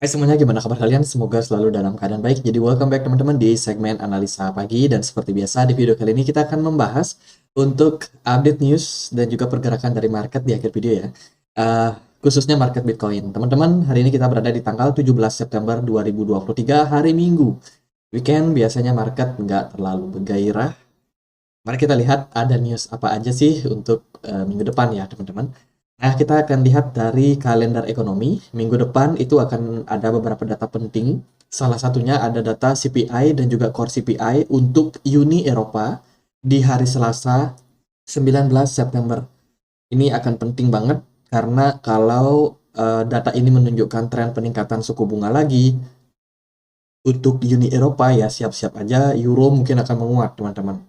Hai semuanya, gimana kabar kalian? Semoga selalu dalam keadaan baik. Jadi welcome back teman-teman di segmen analisa pagi. Dan seperti biasa di video kali ini kita akan membahas untuk update news dan juga pergerakan dari market di akhir video ya. Eh, Khususnya market Bitcoin. Teman-teman, hari ini kita berada di tanggal 17 September 2023, hari Minggu. Weekend biasanya market nggak terlalu bergairah. Mari kita lihat ada news apa aja sih untuk minggu depan ya teman-teman. Nah, kita akan lihat dari kalender ekonomi. Minggu depan itu akan ada beberapa data penting. Salah satunya ada data CPI dan juga core CPI untuk Uni Eropa di hari Selasa 19 September. Ini akan penting banget karena kalau data ini menunjukkan tren peningkatan suku bunga lagi untuk Uni Eropa ya siap-siap aja euro mungkin akan menguat teman-teman.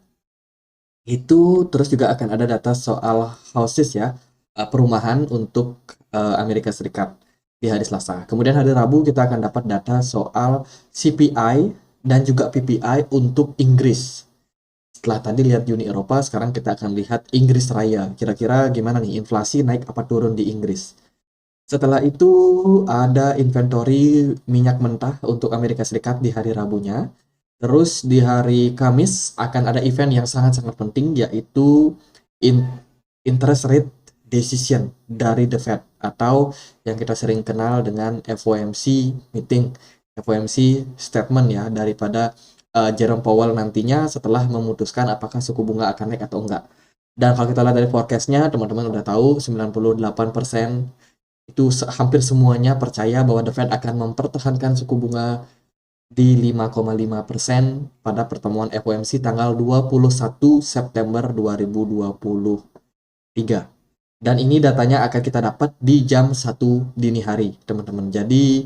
Itu terus juga akan ada data soal houses ya, perumahan untuk Amerika Serikat di hari Selasa. Kemudian hari Rabu kita akan dapat data soal CPI dan juga PPI untuk Inggris. Setelah tadi lihat Uni Eropa, sekarang kita akan lihat Inggris Raya. Kira-kira gimana nih inflasi naik apa turun di Inggris? Setelah itu ada inventory minyak mentah untuk Amerika Serikat di hari Rabunya. Terus di hari Kamis akan ada event yang sangat-sangat penting yaitu in- interest rate decision dari The Fed atau yang kita sering kenal dengan FOMC meeting, FOMC statement ya daripada Jerome Powell nantinya setelah memutuskan apakah suku bunga akan naik atau enggak. Dan kalau kita lihat dari forecastnya, teman-teman udah tahu 98% itu hampir semuanya percaya bahwa The Fed akan mempertahankan suku bunga di 5,5% pada pertemuan FOMC tanggal 21 September 2023. Dan ini datanya akan kita dapat di jam 1 dini hari, teman-teman. Jadi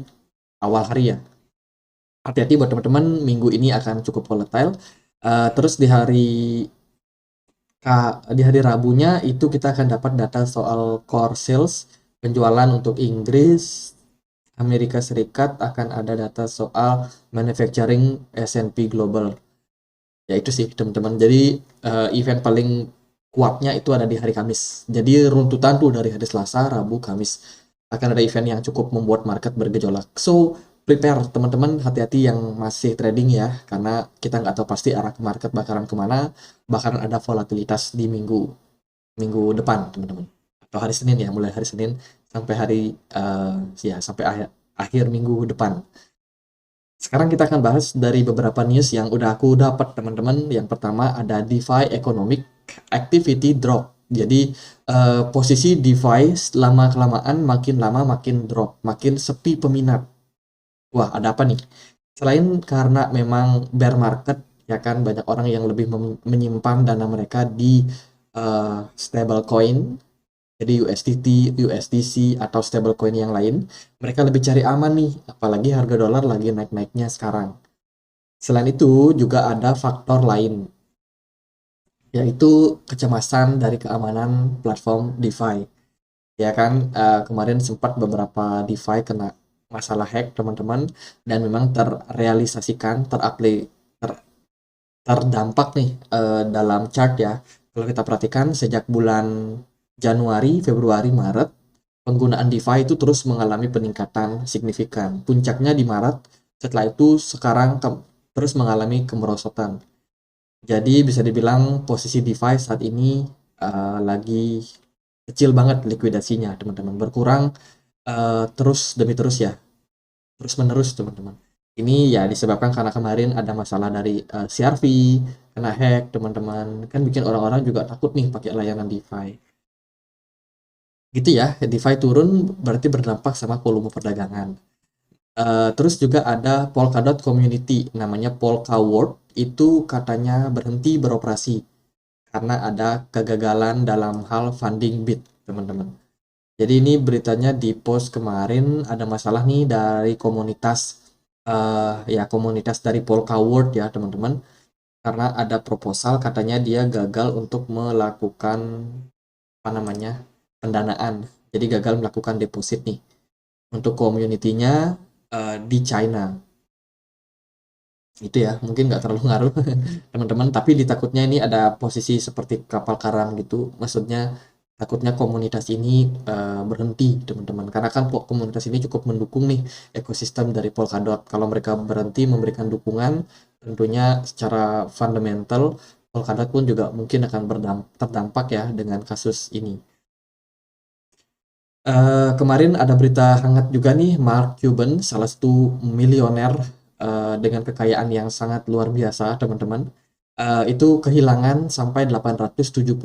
awal hari ya. Hati-hati buat teman-teman, minggu ini akan cukup volatile. Terus di hari Rabunya itu kita akan dapat data soal core sales, penjualan untuk Inggris, Amerika Serikat akan ada data soal manufacturing S&P Global. Ya itu sih teman-teman. Jadi event paling kuatnya itu ada di hari Kamis. Jadi runtutan tuh dari hari Selasa, Rabu, Kamis. Akan ada event yang cukup membuat market bergejolak. So, prepare teman-teman, hati-hati yang masih trading ya. Karena kita nggak tahu pasti arah market bakalan kemana. Bakalan ada volatilitas di minggu depan teman-teman. Atau hari Senin ya, mulai hari Senin sampai hari sampai akhir minggu depan. Sekarang kita akan bahas dari beberapa news yang udah aku dapat teman-teman. Yang pertama ada DeFi Economic Activity Drop. Jadi posisi DeFi lama kelamaan makin lama makin drop, makin sepi peminat. Wah, ada apa nih? Selain karena memang bear market, ya kan banyak orang yang lebih menyimpan dana mereka di stable coin, jadi USDT, USDC, atau stablecoin yang lain, mereka lebih cari aman nih, apalagi harga dolar lagi naik-naiknya sekarang. Selain itu, juga ada faktor lain, yaitu kecemasan dari keamanan platform DeFi. Ya kan, kemarin sempat beberapa DeFi kena masalah hack, teman-teman, dan memang terrealisasikan, terdampak nih dalam chart ya. Kalau kita perhatikan sejak bulan Januari, Februari, Maret, penggunaan DeFi itu terus mengalami peningkatan signifikan. Puncaknya di Maret, setelah itu sekarang terus mengalami kemerosotan. Jadi bisa dibilang posisi DeFi saat ini lagi kecil banget likuidasinya, teman-teman. Berkurang terus demi terus ya, terus menerus teman-teman. Ini ya disebabkan karena kemarin ada masalah dari CRV, kena hack teman-teman. Kan bikin orang-orang juga takut nih pakai layanan DeFi. Gitu ya, DeFi turun berarti berdampak sama volume perdagangan. Terus juga ada Polkadot Community, namanya Polka World, itu katanya berhenti beroperasi karena ada kegagalan dalam hal funding bid, teman-teman. Jadi ini beritanya di post kemarin ada masalah nih dari komunitas ya komunitas dari Polka World ya teman-teman, karena ada proposal katanya dia gagal untuk melakukan apa namanya pendanaan. Jadi gagal melakukan deposit nih untuk community-nya di China. Itu ya mungkin nggak terlalu ngaruh teman-teman, tapi ditakutnya ini ada posisi seperti kapal karam gitu, maksudnya takutnya komunitas ini berhenti teman-teman, karena kan komunitas ini cukup mendukung nih ekosistem dari Polkadot. Kalau mereka berhenti memberikan dukungan, tentunya secara fundamental Polkadot pun juga mungkin akan terdampak ya dengan kasus ini. Kemarin ada berita hangat juga nih, Mark Cuban, salah satu miliuner dengan kekayaan yang sangat luar biasa, teman-teman. Itu kehilangan sampai 870.000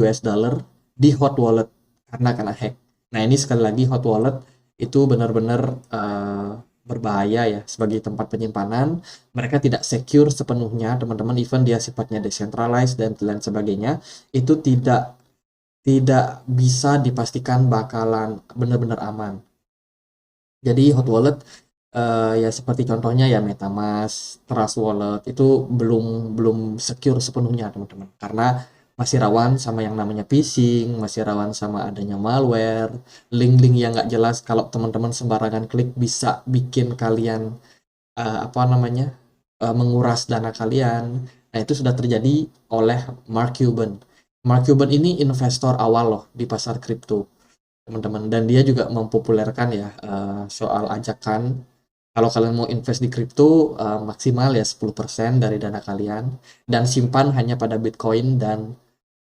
US dollar di hot wallet karena kena hack. Nah, ini sekali lagi hot wallet itu benar-benar berbahaya ya sebagai tempat penyimpanan. Mereka tidak secure sepenuhnya, teman-teman. Even dia sifatnya decentralized dan lain sebagainya, itu tidak bisa dipastikan bakalan benar-benar aman. Jadi hot wallet ya seperti contohnya ya MetaMask, Trust Wallet itu belum belum secure sepenuhnya teman-teman, karena masih rawan sama yang namanya phishing, masih rawan sama adanya malware, link-link yang nggak jelas. Kalau teman-teman sembarangan klik bisa bikin kalian apa namanya menguras dana kalian. Nah, itu sudah terjadi oleh Mark Cuban. Mark Cuban ini investor awal loh di pasar kripto, teman-teman. Dan dia juga mempopulerkan ya soal ajakan kalau kalian mau invest di kripto maksimal ya 10% dari dana kalian dan simpan hanya pada Bitcoin dan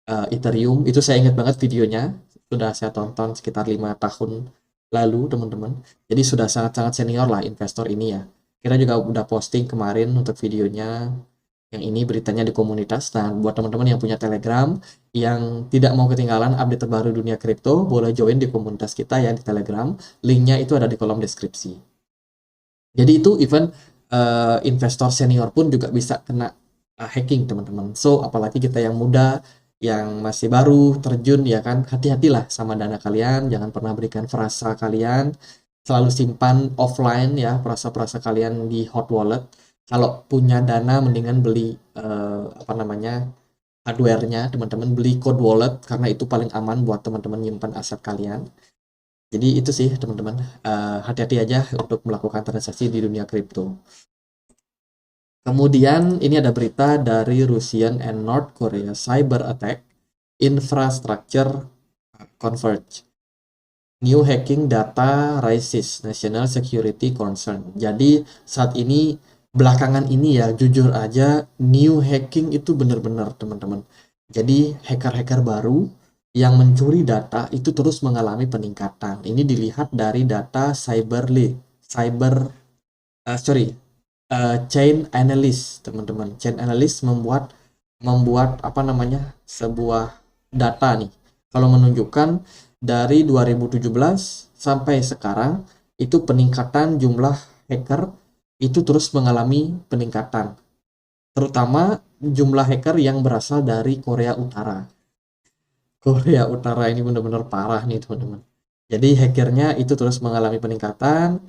Ethereum. Itu saya ingat banget videonya, sudah saya tonton sekitar 5 tahun lalu, teman-teman. Jadi sudah sangat-sangat senior lah investor ini ya. Kita juga udah posting kemarin untuk videonya, yang ini beritanya di komunitas. Nah, buat teman-teman yang punya Telegram, yang tidak mau ketinggalan update terbaru dunia kripto, boleh join di komunitas kita ya di Telegram. Linknya itu ada di kolom deskripsi. Jadi itu event investor senior pun juga bisa kena hacking, teman-teman. So, apalagi kita yang muda, yang masih baru terjun ya kan, hati-hatilah sama dana kalian, jangan pernah berikan frasa kalian, selalu simpan offline ya frasa-frasa kalian di hot wallet. Kalau punya dana mendingan beli apa namanya hardware-nya, teman-teman beli cold wallet karena itu paling aman buat teman-teman nyimpan aset kalian. Jadi itu sih teman-teman, hati-hati aja untuk melakukan transaksi di dunia kripto. Kemudian ini ada berita dari Russian and North Korea cyber attack infrastructure converge. New hacking data raises national security concern. Jadi saat ini belakangan ini ya jujur aja new hacking itu benar-benar teman-teman. Jadi hacker-hacker baru yang mencuri data itu terus mengalami peningkatan. Ini dilihat dari data cyber sorry chain analyst, teman-teman. Chain analyst membuat membuat apa namanya sebuah data nih. Kalau menunjukkan dari 2017 sampai sekarang itu peningkatan jumlah hacker itu terus mengalami peningkatan. Terutama jumlah hacker yang berasal dari Korea Utara. Korea Utara ini benar-benar parah nih teman-teman. Jadi hackernya itu terus mengalami peningkatan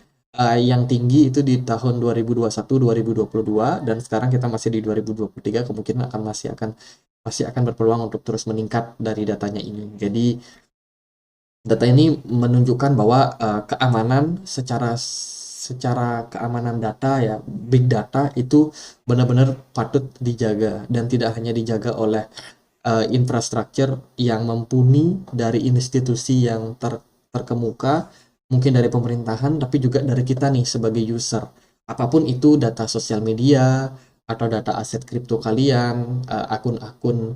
yang tinggi itu di tahun 2021-2022 dan sekarang kita masih di 2023, kemungkinan masih akan berpeluang untuk terus meningkat dari datanya ini. Jadi data ini menunjukkan bahwa keamanan secara keamanan data ya, big data itu benar-benar patut dijaga dan tidak hanya dijaga oleh infrastruktur yang mumpuni dari institusi yang terkemuka, mungkin dari pemerintahan, tapi juga dari kita nih sebagai user. Apapun itu data sosial media atau data aset kripto kalian, akun-akun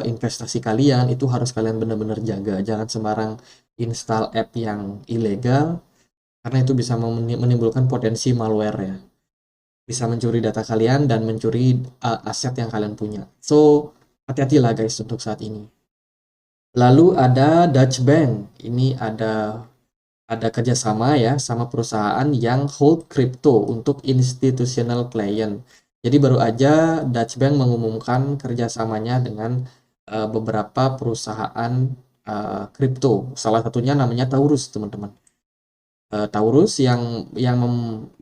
investasi kalian itu harus kalian benar-benar jaga. Jangan sembarang install app yang ilegal karena itu bisa menimbulkan potensi malware ya. Bisa mencuri data kalian dan mencuri aset yang kalian punya. So, hati-hatilah guys untuk saat ini. Lalu ada Dutch Bank. Ini ada kerjasama ya sama perusahaan yang hold crypto untuk institutional client. Jadi baru aja Dutch Bank mengumumkan kerjasamanya dengan beberapa perusahaan kripto. Salah satunya namanya Taurus, teman-teman. Taurus yang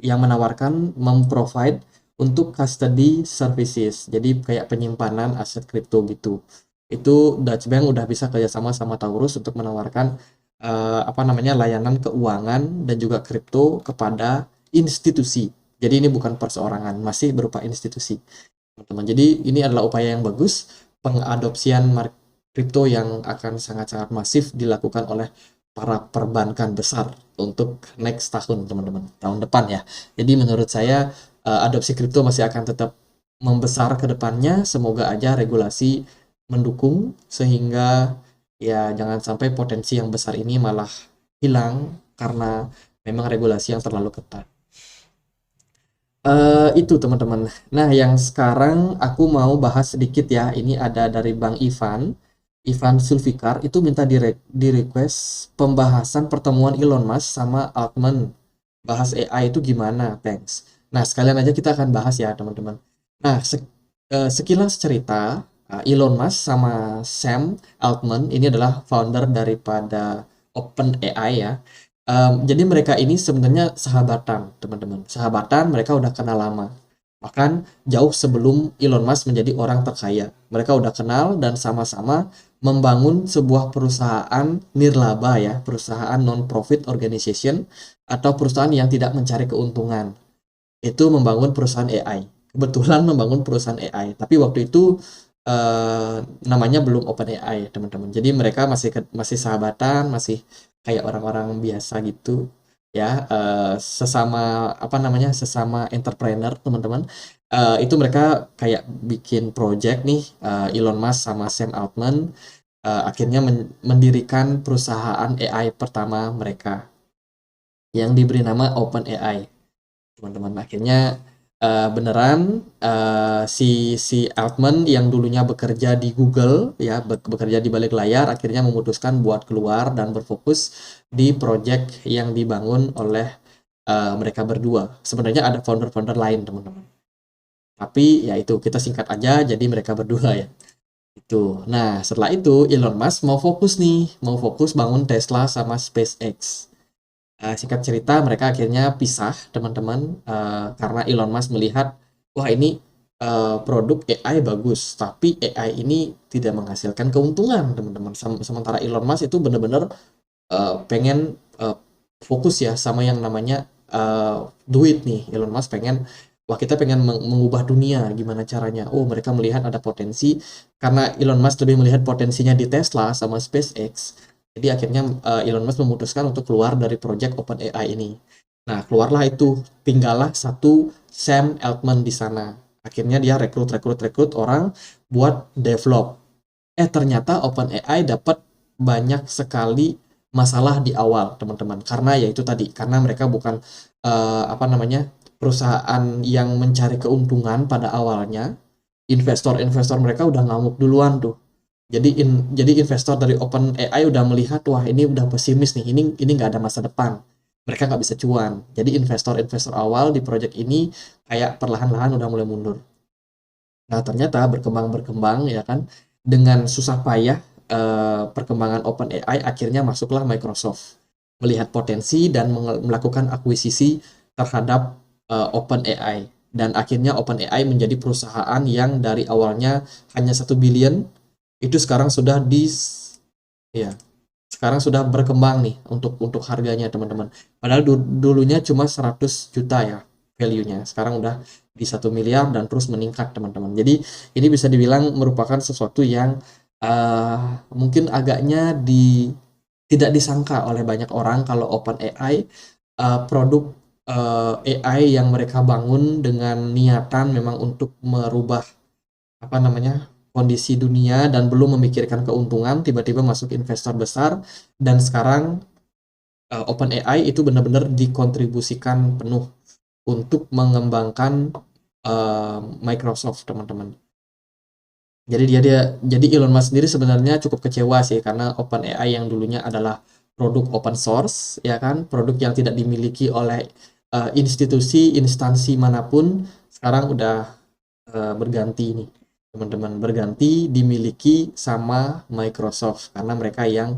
menawarkan memprovide untuk custody services. Jadi kayak penyimpanan aset kripto gitu. Itu Dutch Bank udah bisa kerjasama sama Taurus untuk menawarkan apa namanya layanan keuangan dan juga kripto kepada institusi. Jadi ini bukan perseorangan, masih berupa institusi, teman-teman. Jadi ini adalah upaya yang bagus pengadopsian kripto yang akan sangat-sangat masif dilakukan oleh para perbankan besar untuk next tahun, teman-teman, tahun depan ya. Jadi menurut saya adopsi kripto masih akan tetap membesar ke depannya. Semoga aja regulasi mendukung sehingga ya jangan sampai potensi yang besar ini malah hilang karena memang regulasi yang terlalu ketat. Itu teman-teman. Nah, yang sekarang aku mau bahas sedikit ya. Ini ada dari Bang Ivan. Ivan Sulfikar itu minta di request pembahasan pertemuan Elon Musk sama Altman. Bahas AI itu gimana? Thanks. Nah, sekalian aja kita akan bahas ya, teman-teman. Nah, sekilas cerita, Elon Musk sama Sam Altman ini adalah founder daripada OpenAI ya. Jadi mereka ini sebenarnya sahabatan, teman-teman. Sahabatan, mereka udah kenal lama. Bahkan jauh sebelum Elon Musk menjadi orang terkaya. Mereka udah kenal dan sama-sama membangun sebuah perusahaan nirlaba ya, perusahaan non-profit organization atau perusahaan yang tidak mencari keuntungan. Itu membangun perusahaan AI. Kebetulan membangun perusahaan AI, tapi waktu itu namanya belum OpenAI, teman-teman. Jadi mereka masih sahabatan, masih kayak orang-orang biasa gitu ya, sesama apa namanya, sesama entrepreneur, teman-teman. Itu mereka kayak bikin project nih, Elon Musk sama Sam Altman akhirnya mendirikan perusahaan AI pertama mereka yang diberi nama OpenAI, teman-teman. Akhirnya beneran si Altman yang dulunya bekerja di Google ya, bekerja di balik layar, akhirnya memutuskan buat keluar dan berfokus di project yang dibangun oleh mereka berdua. Sebenarnya ada founder-founder lain, teman-teman. Tapi ya itu kita singkat aja jadi mereka berdua ya. Itu. Nah, setelah itu Elon Musk mau fokus nih, mau fokus bangun Tesla sama SpaceX. Singkat cerita mereka akhirnya pisah, teman-teman, karena Elon Musk melihat wah ini produk AI bagus tapi AI ini tidak menghasilkan keuntungan, teman-teman. Sementara Elon Musk itu benar-benar pengen fokus ya sama yang namanya duit nih. Elon Musk pengen wah kita pengen mengubah dunia, gimana caranya. Oh, mereka melihat ada potensi karena Elon Musk lebih melihat potensinya di Tesla sama SpaceX. Jadi akhirnya Elon Musk memutuskan untuk keluar dari project OpenAI ini. Nah, keluarlah itu, tinggallah satu Sam Altman di sana. Akhirnya dia rekrut orang buat develop. Ternyata OpenAI dapat banyak sekali masalah di awal, teman-teman. Karena ya itu tadi, karena mereka bukan apa namanya, perusahaan yang mencari keuntungan pada awalnya. Investor-investor mereka udah ngamuk duluan tuh. Jadi investor dari OpenAI udah melihat wah ini udah pesimis nih, ini nggak ada masa depan, mereka nggak bisa cuan. Jadi investor-investor awal di project ini kayak perlahan-lahan udah mulai mundur. Nah ternyata berkembang ya kan, dengan susah payah perkembangan OpenAI, akhirnya masuklah Microsoft melihat potensi dan melakukan akuisisi terhadap OpenAI, dan akhirnya OpenAI menjadi perusahaan yang dari awalnya hanya 1 billion itu sekarang sudah ya sekarang sudah berkembang nih untuk harganya, teman-teman. Padahal dulunya cuma 100 juta ya value-nya. Sekarang udah di 1 miliar dan terus meningkat, teman-teman. Jadi ini bisa dibilang merupakan sesuatu yang mungkin agaknya tidak disangka oleh banyak orang kalau OpenAI produk AI yang mereka bangun dengan niatan memang untuk merubah apa namanya, kondisi dunia dan belum memikirkan keuntungan, tiba-tiba masuk investor besar dan sekarang OpenAI itu benar-benar dikontribusikan penuh untuk mengembangkan Microsoft, teman-teman. Jadi Elon Musk sendiri sebenarnya cukup kecewa sih karena OpenAI yang dulunya adalah produk open source ya kan, produk yang tidak dimiliki oleh institusi instansi manapun, sekarang udah berganti nih, teman-teman, berganti dimiliki sama Microsoft karena mereka yang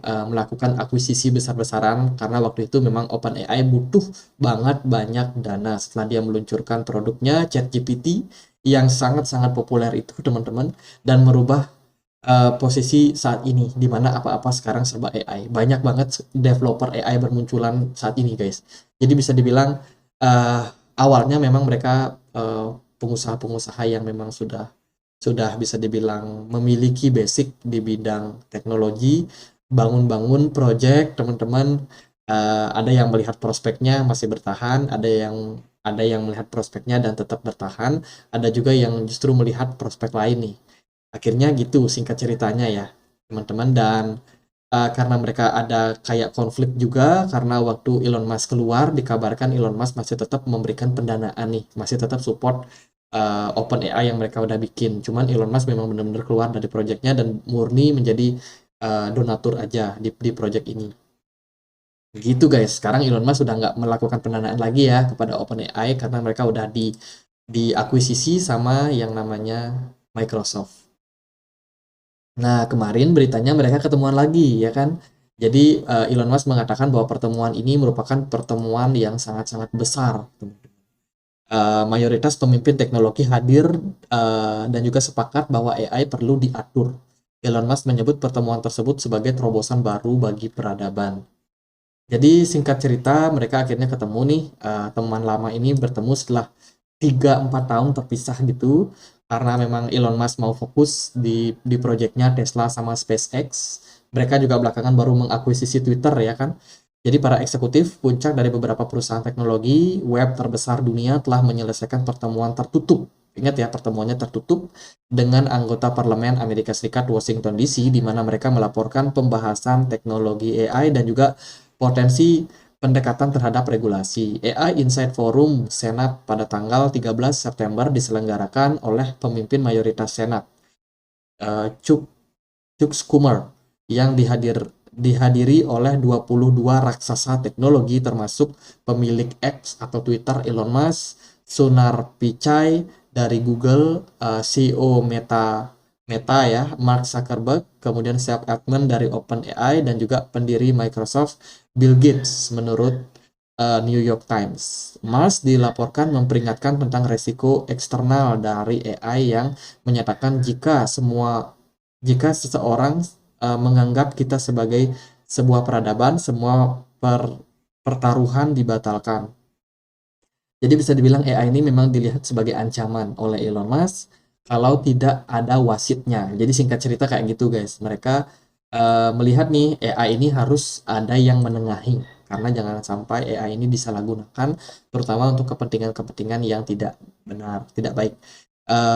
melakukan akuisisi besar-besaran karena waktu itu memang OpenAI butuh banget banyak dana setelah dia meluncurkan produknya ChatGPT yang sangat-sangat populer itu, teman-teman, dan merubah posisi saat ini di mana apa-apa sekarang serba AI. Banyak banget developer AI bermunculan saat ini, guys. Jadi bisa dibilang awalnya memang mereka pengusaha-pengusaha yang memang sudah sudah bisa dibilang memiliki basic di bidang teknologi, bangun-bangun project, teman-teman. Ada yang melihat prospeknya masih bertahan, ada yang melihat prospeknya dan tetap bertahan, ada juga yang justru melihat prospek lain nih. Akhirnya gitu singkat ceritanya ya, teman-teman. Dan karena mereka ada kayak konflik juga, karena waktu Elon Musk keluar dikabarkan Elon Musk masih tetap memberikan pendanaan nih, masih tetap support OpenAI yang mereka udah bikin. Cuman Elon Musk memang benar-benar keluar dari proyeknya dan murni menjadi donatur aja di proyek ini. Gitu guys. Sekarang Elon Musk sudah nggak melakukan pendanaan lagi ya kepada OpenAI karena mereka udah diakuisisi sama yang namanya Microsoft. Nah, kemarin beritanya mereka ketemuan lagi, ya kan? Jadi, Elon Musk mengatakan bahwa pertemuan ini merupakan pertemuan yang sangat-sangat besar. Mayoritas pemimpin teknologi hadir dan juga sepakat bahwa AI perlu diatur. Elon Musk menyebut pertemuan tersebut sebagai terobosan baru bagi peradaban. Jadi singkat cerita, mereka akhirnya ketemu nih, teman lama ini bertemu setelah 3-4 tahun terpisah gitu, karena memang Elon Musk mau fokus di proyeknya Tesla sama SpaceX. Mereka juga belakangan baru mengakuisisi Twitter ya kan. Jadi para eksekutif puncak dari beberapa perusahaan teknologi web terbesar dunia telah menyelesaikan pertemuan tertutup. Ingat ya, pertemuannya tertutup dengan anggota parlemen Amerika Serikat Washington DC, di mana mereka melaporkan pembahasan teknologi AI dan juga potensi pendekatan terhadap regulasi. AI Insight Forum Senat pada tanggal 13 September diselenggarakan oleh pemimpin mayoritas Senat, Chuck Schumer, yang dihadiri oleh 22 raksasa teknologi termasuk pemilik X atau Twitter Elon Musk, Sundar Pichai dari Google, CEO Meta ya, Mark Zuckerberg, kemudian Sam Altman dari OpenAI, dan juga pendiri Microsoft, Bill Gates, menurut New York Times. Musk dilaporkan memperingatkan tentang resiko eksternal dari AI yang menyatakan jika seseorang menganggap kita sebagai sebuah peradaban, semua pertaruhan dibatalkan. Jadi bisa dibilang AI ini memang dilihat sebagai ancaman oleh Elon Musk kalau tidak ada wasitnya. Jadi singkat cerita kayak gitu guys. Mereka melihat nih AI ini harus ada yang menengahi, karena jangan sampai AI ini disalahgunakan terutama untuk kepentingan-kepentingan yang tidak benar, tidak baik.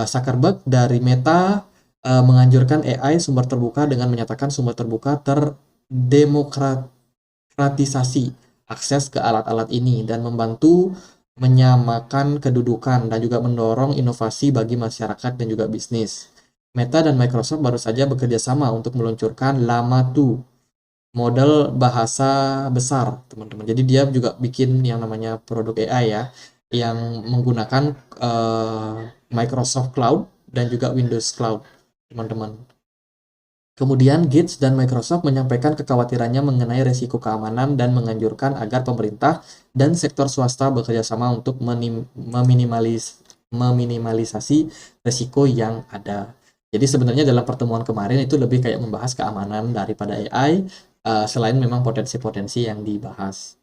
Zuckerberg dari Meta menganjurkan AI sumber terbuka dengan menyatakan sumber terbuka terdemokratisasi akses ke alat-alat ini dan membantu menyamakan kedudukan dan juga mendorong inovasi bagi masyarakat dan juga bisnis. Meta dan Microsoft baru saja bekerja sama untuk meluncurkan Llama 2, model bahasa besar, teman-teman. Jadi dia juga bikin yang namanya produk AI ya, yang menggunakan Microsoft Cloud dan juga Windows Cloud, teman-teman. Kemudian Gates dan Microsoft menyampaikan kekhawatirannya mengenai resiko keamanan dan menganjurkan agar pemerintah dan sektor swasta bekerja sama untuk meminimalisasi resiko yang ada. Jadi sebenarnya dalam pertemuan kemarin itu lebih kayak membahas keamanan daripada AI, selain memang potensi-potensi yang dibahas,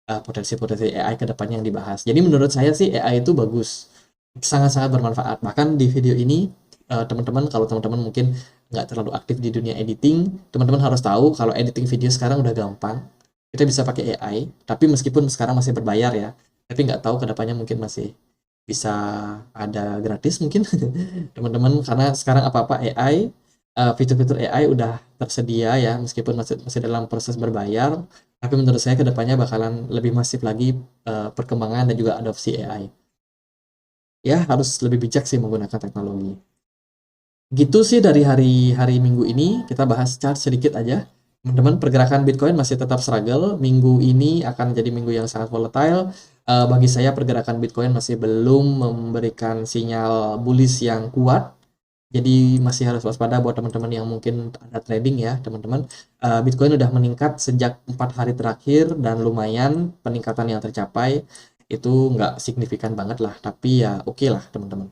potensi-potensi AI ke depannya yang dibahas. Jadi menurut saya sih AI itu bagus, sangat-sangat bermanfaat. Bahkan di video ini, teman-teman, kalau teman-teman mungkin nggak terlalu aktif di dunia editing, teman-teman harus tahu kalau editing video sekarang udah gampang. Kita bisa pakai AI, tapi meskipun sekarang masih berbayar ya, tapi nggak tahu kedepannya mungkin masih bisa ada gratis mungkin teman-teman, karena sekarang apa-apa AI, fitur-fitur AI udah tersedia ya, meskipun masih dalam proses berbayar, tapi menurut saya kedepannya bakalan lebih masif lagi perkembangan dan juga adopsi AI. Ya harus lebih bijak sih menggunakan teknologi. Gitu sih dari hari Minggu ini, kita bahas chart sedikit aja. Teman-teman, pergerakan Bitcoin masih tetap struggle. Minggu ini akan jadi minggu yang sangat volatile. Bagi saya pergerakan Bitcoin masih belum memberikan sinyal bullish yang kuat. Jadi masih harus waspada buat teman-teman yang mungkin ada trading ya, teman-teman. Bitcoin udah meningkat sejak 4 hari terakhir dan lumayan peningkatan yang tercapai. Itu nggak signifikan banget lah, tapi ya oke lah teman-teman.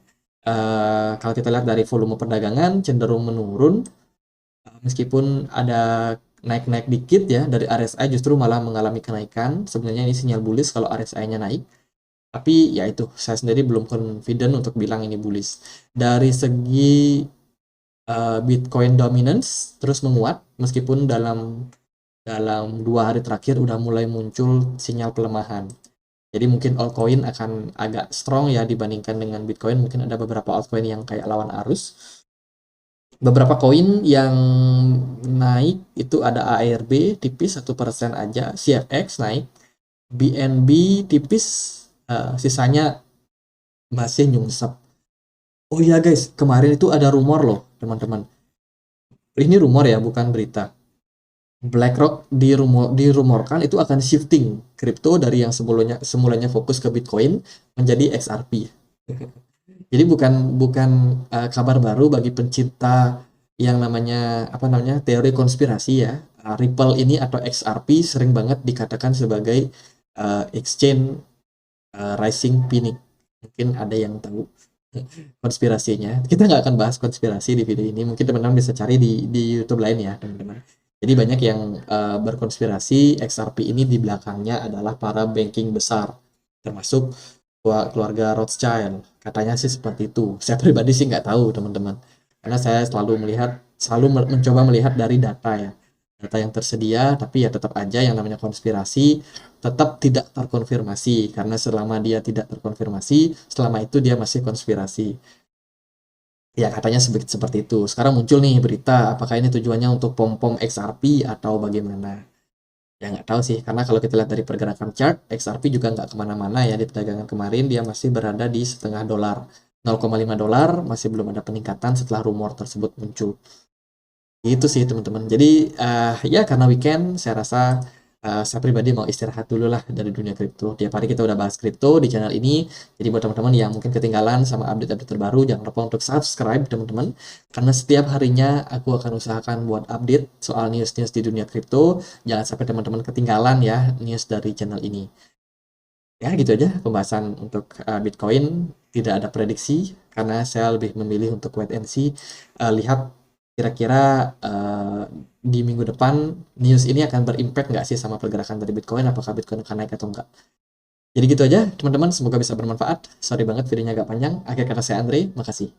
Kalau kita lihat dari volume perdagangan cenderung menurun, meskipun ada naik-naik dikit ya, dari RSI justru malah mengalami kenaikan. Sebenarnya ini sinyal bullish kalau RSI-nya naik, Tapi ya itu, saya sendiri belum confident untuk bilang ini bullish. Dari segi Bitcoin dominance terus menguat meskipun dalam dalam 2 hari terakhir udah mulai muncul sinyal pelemahan. Jadi mungkin altcoin akan agak strong ya dibandingkan dengan Bitcoin. Mungkin ada beberapa altcoin yang kayak lawan arus. Beberapa koin yang naik itu ada ARB tipis 1% aja, CFX naik, BNB tipis, sisanya masih nyungsep. Oh iya guys, kemarin itu ada rumor loh teman-teman. Ini rumor ya, bukan berita. BlackRock dirumorkan itu akan shifting kripto dari yang semulanya fokus ke Bitcoin menjadi XRP. Jadi bukan bukan kabar baru bagi pencinta yang namanya apa namanya teori konspirasi ya. Ripple ini atau XRP sering banget dikatakan sebagai exchange rising panic. Mungkin ada yang tahu konspirasinya. Kita nggak akan bahas konspirasi di video ini. Mungkin teman-teman bisa cari di YouTube lain ya, teman-teman. Jadi banyak yang berkonspirasi XRP ini di belakangnya adalah para banking besar, termasuk keluarga Rothschild. Katanya sih seperti itu. Saya pribadi sih nggak tahu, teman-teman. Karena saya selalu mencoba melihat dari data ya. Data yang tersedia, tapi ya tetap aja yang namanya konspirasi tetap tidak terkonfirmasi. Karena selama dia tidak terkonfirmasi, selama itu dia masih konspirasi. Ya katanya seperti itu. Sekarang muncul nih berita, apakah ini tujuannya untuk pom-pom XRP atau bagaimana? Ya nggak tahu sih, karena kalau kita lihat dari pergerakan chart, XRP juga nggak kemana-mana ya di perdagangan kemarin, dia masih berada di setengah dolar. 0,5 dolar masih belum ada peningkatan setelah rumor tersebut muncul. Itu sih teman-teman. Jadi ya karena weekend, saya rasa saya pribadi mau istirahat dulu lah dari dunia kripto. Tiap hari kita udah bahas kripto di channel ini. Jadi buat teman-teman yang mungkin ketinggalan sama update-update terbaru, jangan lupa untuk subscribe teman-teman. Karena setiap harinya aku akan usahakan buat update soal news-news di dunia kripto. Jangan sampai teman-teman ketinggalan ya news dari channel ini. Ya gitu aja pembahasan untuk Bitcoin. Tidak ada prediksi karena saya lebih memilih untuk wait and see. Lihat kira-kira di minggu depan news ini akan berimpact nggak sih sama pergerakan dari Bitcoin? Apakah Bitcoin akan naik atau enggak? Jadi gitu aja teman-teman. Semoga bisa bermanfaat. Sorry banget videonya agak panjang. Akhir kata saya Andre. Makasih.